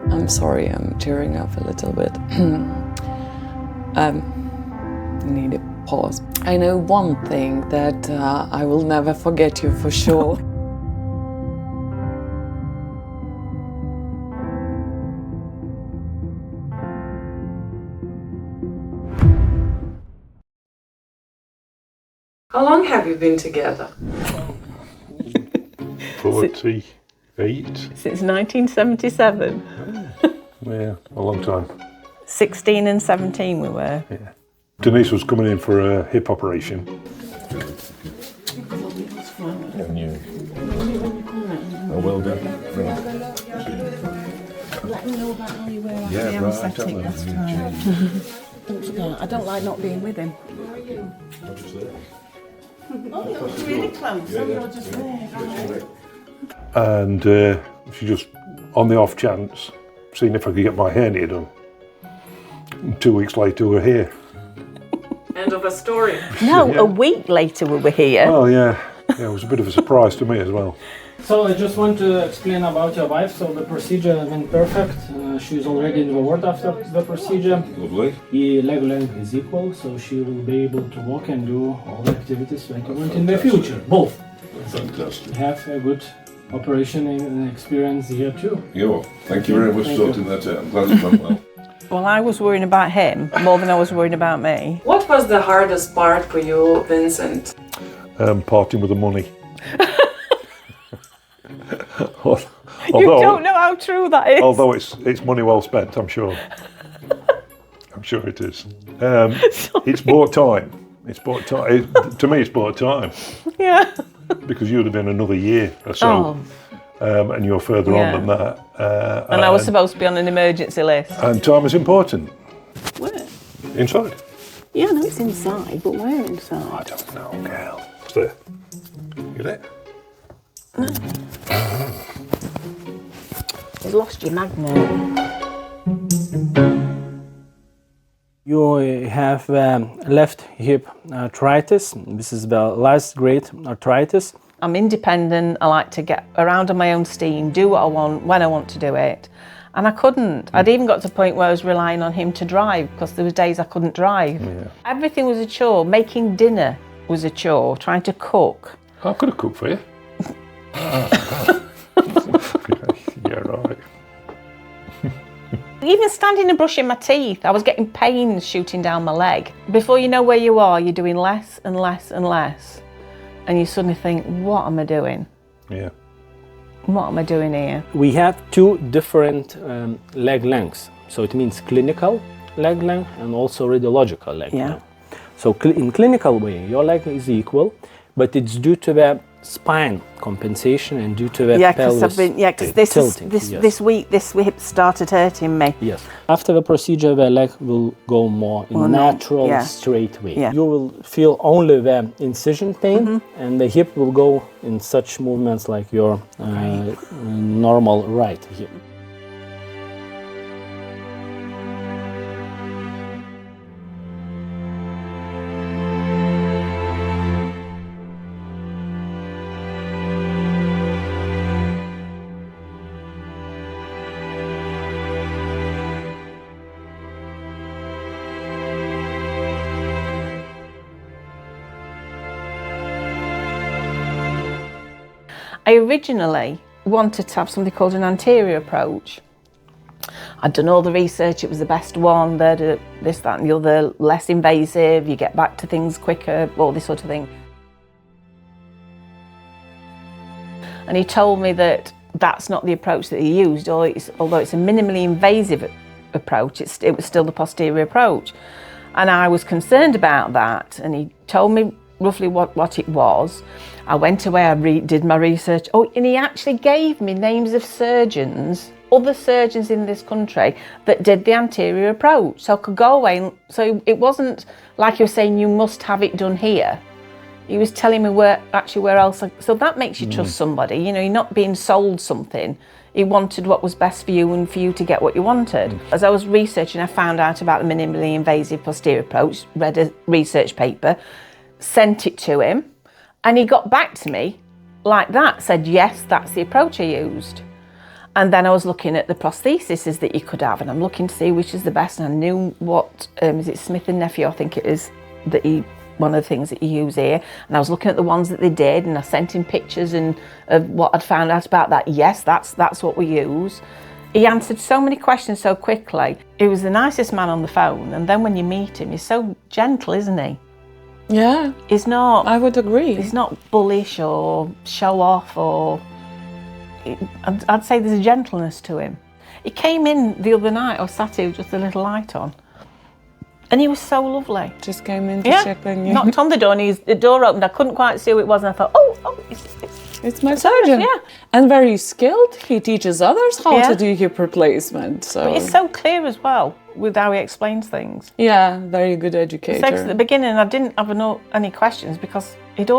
I'm sorry, I'm tearing up a little bit. I need a pause. I know one thing, that I will never forget you for sure. How long have you been together? 48. Since 1977. Yeah, a long time. 16 and 17 we were. Yeah. Denise was coming in for a hip operation. And you? I will do. Let me know about how you were after Yeah, the right, anesthetic last time. Don't forget, I don't like not being with him. Oh, you're really close. I'm just there. And she just, on the off chance, seeing if I could get my hernia done. And 2 weeks later, we're here. End of a story. No, Yeah. a week later we were here. Oh yeah, it was a bit of a surprise to me as well. So I just want to explain about your wife. So the procedure went perfect. She's already in the ward after the procedure. Lovely. The leg length is equal, so she will be able to walk and do all the activities like you want in the future. Both. Fantastic. Have a good operation and experience here too. Yeah, thank you very much for Thank sorting that out. I'm glad it went well. Well, I was worrying about him more than I was worrying about me. What was the hardest part for you, Vincent? Parting with the money. You don't know how true that is. Although it's money well spent, I'm sure. I'm sure it is. It's bought time. It's bought time. To me, it's bought time. Yeah. Because you'd have been another year or so, and you're further Yeah. on than that. And I was supposed to be on an emergency list. And time is important. Where? Inside. Yeah, I know it's inside, but where inside? I don't know, girl. What's there? Get it? You've lost your magnet. You have left hip arthritis. This is the last grade arthritis. I'm independent. I like to get around on my own steam, do what I want, when I want to do it. And I couldn't. I'd even got to the point where I was relying on him to drive because there were days I couldn't drive. Yeah. Everything was a chore. Making dinner was a chore. Trying to cook. I could have cooked for you. Yeah, right. Even standing and brushing my teeth, I was getting pains shooting down my leg. Before you know where you are, you're doing less and less and less. And you suddenly think, what am I doing? Yeah. What am I doing here? We have two different leg lengths. So it means clinical leg length and also radiological leg length. So in clinical way, your leg is equal, but it's due to the spine compensation and due to the pelvis tilting. This week this hip started hurting me. Yes. After the procedure, the leg will go more in natural, straight way. Yeah. You will feel only the incision pain, and the hip will go in such movements like your normal right hip. I originally wanted to have something called an anterior approach. I'd done all the research, it was the best one, this, that and the other, less invasive, you get back to things quicker, all this sort of thing. And he told me that that's not the approach that he used, although it's a minimally invasive approach, it was still the posterior approach. And I was concerned about that, and he told me roughly what it was. I went away, I did my research. Oh, and he actually gave me names of surgeons, other surgeons in this country that did the anterior approach. So I could go away, so it wasn't like he was saying, you must have it done here. He was telling me where else. So that makes you trust somebody. You know, you're not being sold something. He wanted what was best for you and for you to get what you wanted. As I was researching, I found out about the minimally invasive posterior approach, read a research paper, sent it to him, and he got back to me like that, said, yes, that's the approach I used. And then I was looking at the prostheses that you could have, and I'm looking to see which is the best. And I knew what, is it Smith and Nephew, I think it is, that one of the things that you use here. And I was looking at the ones that they did, and I sent him pictures and of what I'd found out about that. Yes, that's what we use. He answered so many questions so quickly. He was the nicest man on the phone, and then when you meet him, he's so gentle, isn't he? Yeah, He's not. I would agree. He's not bullish or show off, or I'd say there's a gentleness to him. He came in the other night, I was sat here with just a little light on, and he was so lovely. Just came in to check on you. Knocked on the door, and the door opened. I couldn't quite see who it was, and I thought, It's my surgeon. Yeah. And very skilled. He teaches others how Yeah. to do hip replacement. So But he's so clear as well with how he explains things. yeah, very good educator. So at the beginning, I didn't have any questions because he'd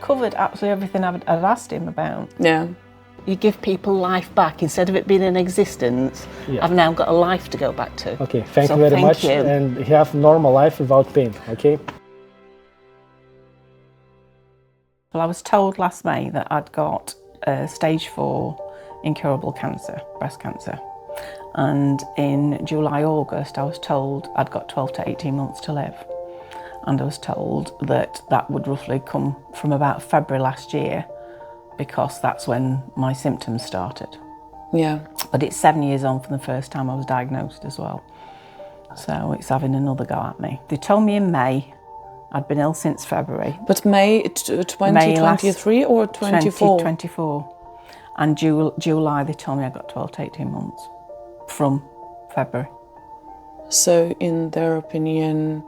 covered absolutely everything I'd asked him about. Yeah. You give people life back instead of it being an existence. Yeah. I've now got a life to go back to. Okay, thank So you very thank much. you. And have normal life without pain, okay? Well, I was told last May that I'd got stage 4 incurable cancer, breast cancer. And in July, August, I was told I'd got 12 to 18 months to live. And I was told that that would roughly come from about February last year, because that's when my symptoms started. Yeah. But it's 7 years on from the first time I was diagnosed as well. So it's having another go at me. They told me in May. I'd been ill since February. But May 2023 or 24? 2024. And July, they told me I got 12 to 18 months from February. So in their opinion,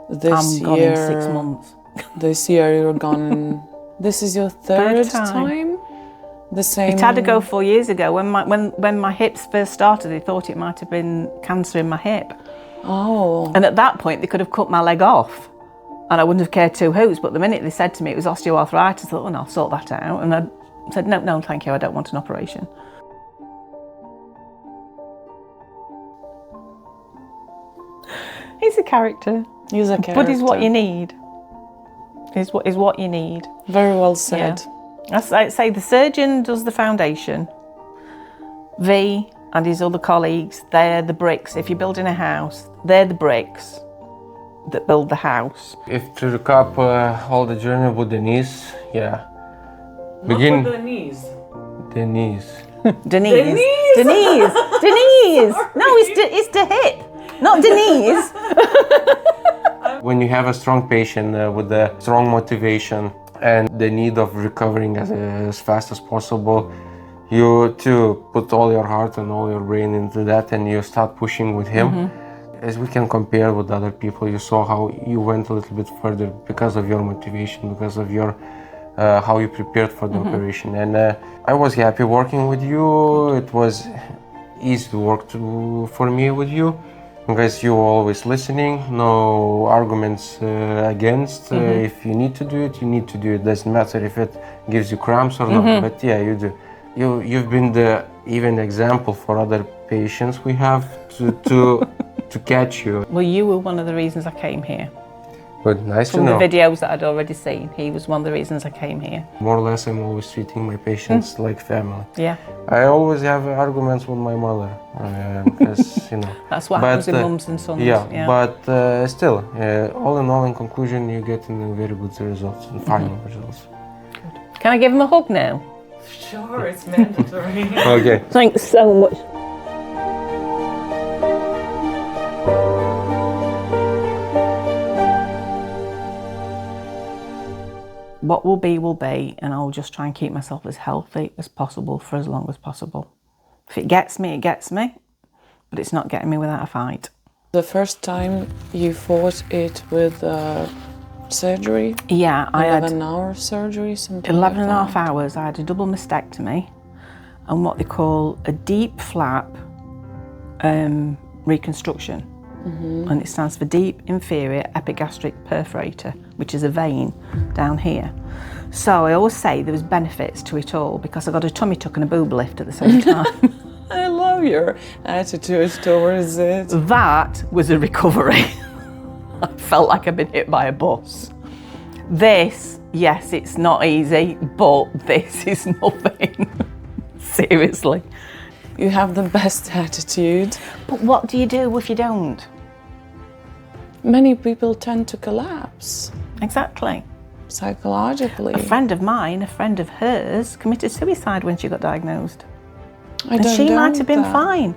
this I'm gone year... in 6 months. This year you're gone... This is your third time? The same... It had to go 4 years ago. When my hips first started, they thought it might have been cancer in my hip. Oh. And at that point, they could have cut my leg off. And I wouldn't have cared two hoots, but the minute they said to me it was osteoarthritis, I thought, well, I'll sort that out. And I said, no, thank you, I don't want an operation. He's a character. He's a character. But he's what you need. Is what you need. Very well said. Yeah. I'd say the surgeon does the foundation. V and his other colleagues, they're the bricks. If you're building a house, they're the bricks that build the house. If to recap all the journey with Denise, yeah. Begin. Not with the knees. Denise. Denise. No, it's the hip, not Denise. When you have a strong patient with a strong motivation and the need of recovering as fast as possible, you too put all your heart and all your brain into that, and you start pushing with him. Mm-hmm. As we can compare with other people, you saw how you went a little bit further because of your motivation, because of your how you prepared for the operation. And I was happy working with you. It was easy to work for me with you, because you were always listening, no arguments against. If you need to do it, you need to do it. Doesn't matter if it gives you cramps or not, but yeah, you do. You've been the even example for other patients we have to catch you. Well, you were one of the reasons I came here. Good, nice From to know. the videos that I'd already seen, he was one of the reasons I came here. More or less, I'm always treating my patients like family. Yeah. I always have arguments with my mother, because That's what happens with mums and sons. Yeah, but still, all in all, in conclusion, you get very good results and final results. Good. Can I give him a hug now? Sure, it's mandatory. Okay. Thanks so much. What will be, and I'll just try and keep myself as healthy as possible for as long as possible. If it gets me, it gets me, but it's not getting me without a fight. The first time you fought it with surgery? Yeah, I had 11-hour surgery, something 11 like and a half that. hours. I had a double mastectomy and what they call a deep flap reconstruction. And it stands for deep inferior epigastric perforator, which is a vein down here. So I always say there was benefits to it all because I got a tummy tuck and a boob lift at the same time. I love your attitude towards it. That was a recovery. I felt like I'd been hit by a bus. This, yes, it's not easy, but this is nothing. Seriously. You have the best attitude. But what do you do if you don't? Many people tend to collapse Exactly. psychologically. A friend of mine, a friend of hers, committed suicide when she got diagnosed. I And don't she might doubt have been that. fine.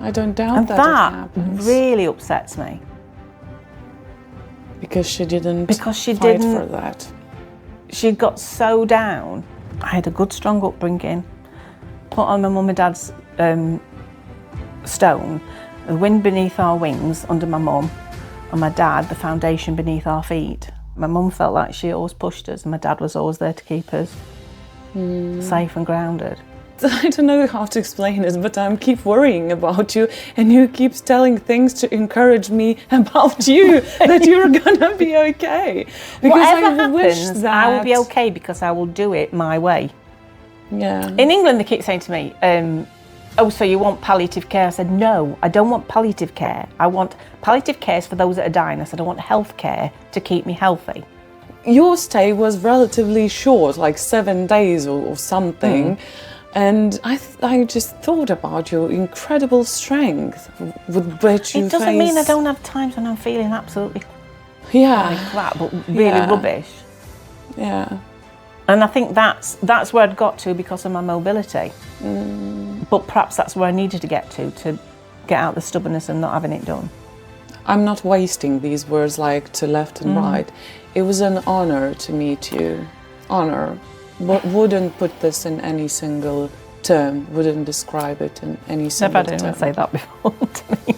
I don't doubt And that, that it happens. really upsets me. Because she didn't Because she fight didn't- for that. She got so down. I had a good, strong upbringing. Put on my mum and dad's stone, the wind beneath our wings under my mum, and my dad, the foundation beneath our feet. My mum felt like she always pushed us, and my dad was always there to keep us safe and grounded. I don't know how to explain this, but I keep worrying about you, and you keep telling things to encourage me about you, that you're gonna be okay. Because Whatever I wish happens, that I will be okay because I will do it my way. Yeah. In England, they keep saying to me, oh, so you want palliative care? I said, no, I don't want palliative care. I want palliative care for those that are dying. I said, I want health care to keep me healthy. Your stay was relatively short, like 7 days or something. And I just thought about your incredible strength with which you It doesn't mean I face- don't have times when I'm feeling absolutely Yeah, like crap, but really Yeah. rubbish. yeah. And I think that's where I'd got to because of my mobility. But perhaps that's where I needed to get get out the stubbornness and not having it done. I'm not wasting these words like to left and right. It was an honor to meet you. Honor. Wouldn't put this in any single term, wouldn't describe it in any Never single had term. anyone say that before to me.